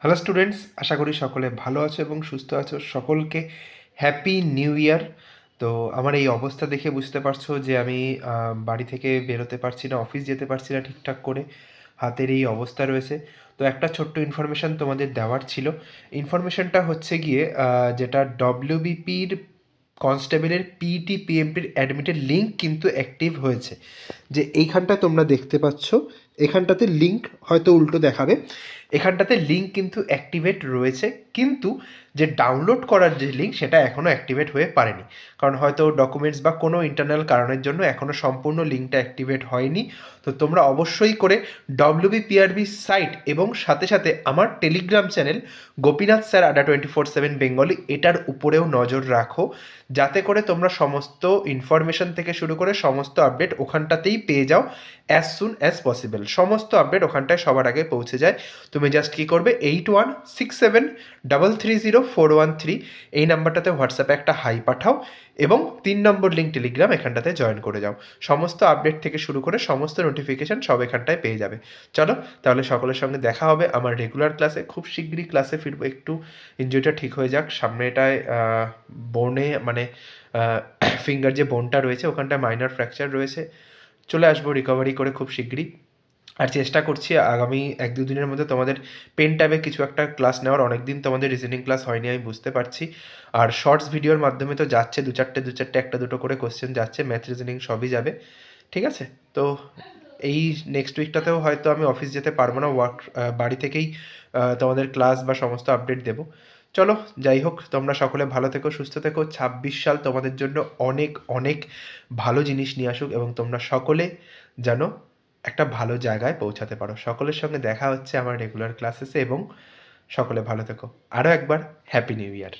Hello students, আশা করি সকলে ভালো আছো এবং সুস্থ আছো। সকলকে হ্যাপি নিউ ইয়ার। তো আমার এই অবস্থা দেখে বুঝতে পারছো যে আমি বাড়ি থেকে বেরোতে পারছি না, অফিস যেতে পারছি না ঠিকঠাক করে, হাতের এই অবস্থা রয়েছে। তো একটা ছোট্ট ইনফরমেশান তোমাদের দেওয়ার ছিল। ইনফরমেশানটা হচ্ছে গিয়ে যেটা ডব্লিউবিপির কনস্টেবলের পিইটি পিএমপির অ্যাডমিটের লিঙ্ক কিন্তু অ্যাক্টিভ হয়েছে। যে এইখানটায় তোমরা দেখতে পাচ্ছ, এখানটাতে লিঙ্ক হয়তো উল্টো দেখাবে, এখানটাতে লিঙ্ক কিন্তু অ্যাক্টিভেট রয়েছে, কিন্তু যে ডাউনলোড করার যে লিঙ্ক সেটা এখনও অ্যাক্টিভেট হয়ে পারেনি। কারণ হয়তো ডকুমেন্টস বা কোনো ইন্টারনাল কারণের জন্য এখনও সম্পূর্ণ লিঙ্কটা অ্যাক্টিভেট হয়নি। তো তোমরা অবশ্যই করে ডব্লিউবিপিআরবি সাইট এবং সাথে সাথে আমার টেলিগ্রাম চ্যানেল গোপীনাথ স্যার আড্ডা 24/7 বেঙ্গলি, এটার উপরেও নজর রাখো, যাতে করে তোমরা সমস্ত ইনফরমেশন থেকে শুরু করে সমস্ত আপডেট ওখানটাতেই পেয়ে যাও অ্যাজ সুন অ্যাজ পসিবল। সমস্ত আপডেট ওখানটায় সবার আগে পৌঁছে যায়। তুমি জাস্ট কী করবে, 8167330413 এই নাম্বারটাতে হোয়াটসঅ্যাপে একটা হাই পাঠাও এবং 3 নম্বর লিঙ্ক টেলিগ্রাম এখানটাতে জয়েন করে যাও। সমস্ত আপডেট থেকে শুরু করে সমস্ত নোটিফিকেশান সব এখানটায় পেয়ে যাবে। চলো তাহলে সকলের সঙ্গে দেখা হবে আমার রেগুলার ক্লাসে। খুব শীঘ্রই ক্লাসে ফিরবো, একটু ইনজুরিটা ঠিক হয়ে যাক। সামনেটায় বোনে মানে ফিঙ্গার যে বোনটা রয়েছে ওখানটায় মাইনর ফ্র্যাকচার রয়েছে, চলে আসবো রিকভারি করে খুব শীঘ্রই। আর চেষ্টা করছি আগামী 1-2 দিনের মধ্যে তোমাদের পেন ট্যাবে কিছু একটা ক্লাস নেওয়ার। অনেক দিন তোমাদের রিজনিং ক্লাস হয়নি, আমি বুঝতে পারছি। আর শর্টস ভিডিওর মাধ্যমে তো যাচ্ছে, দু চারটে একটা দুটো করে কোশ্চেন যাচ্ছে, ম্যাথ রিজনিং সবই যাবে, ঠিক আছে? তো এই নেক্সট উইকটাতেও হয়তো আমি অফিস যেতে পারবো না, বাড়ি থেকেই তোমাদের ক্লাস বা সমস্ত আপডেট দেবো। চলো, যাই হোক, তোমরা সকলে ভালো থেকো, সুস্থ থেকো। 26 সাল তোমাদের জন্য অনেক অনেক ভালো জিনিস নিয়ে আসুক এবং তোমরা সকলে যেন একটা ভালো জায়গায় পৌঁছাতে পারো। সকলের সঙ্গে দেখা হচ্ছে আমার রেগুলার ক্লাসেসে এবং সকলে ভালো থেকো। আরও একবার হ্যাপি নিউ ইয়ার।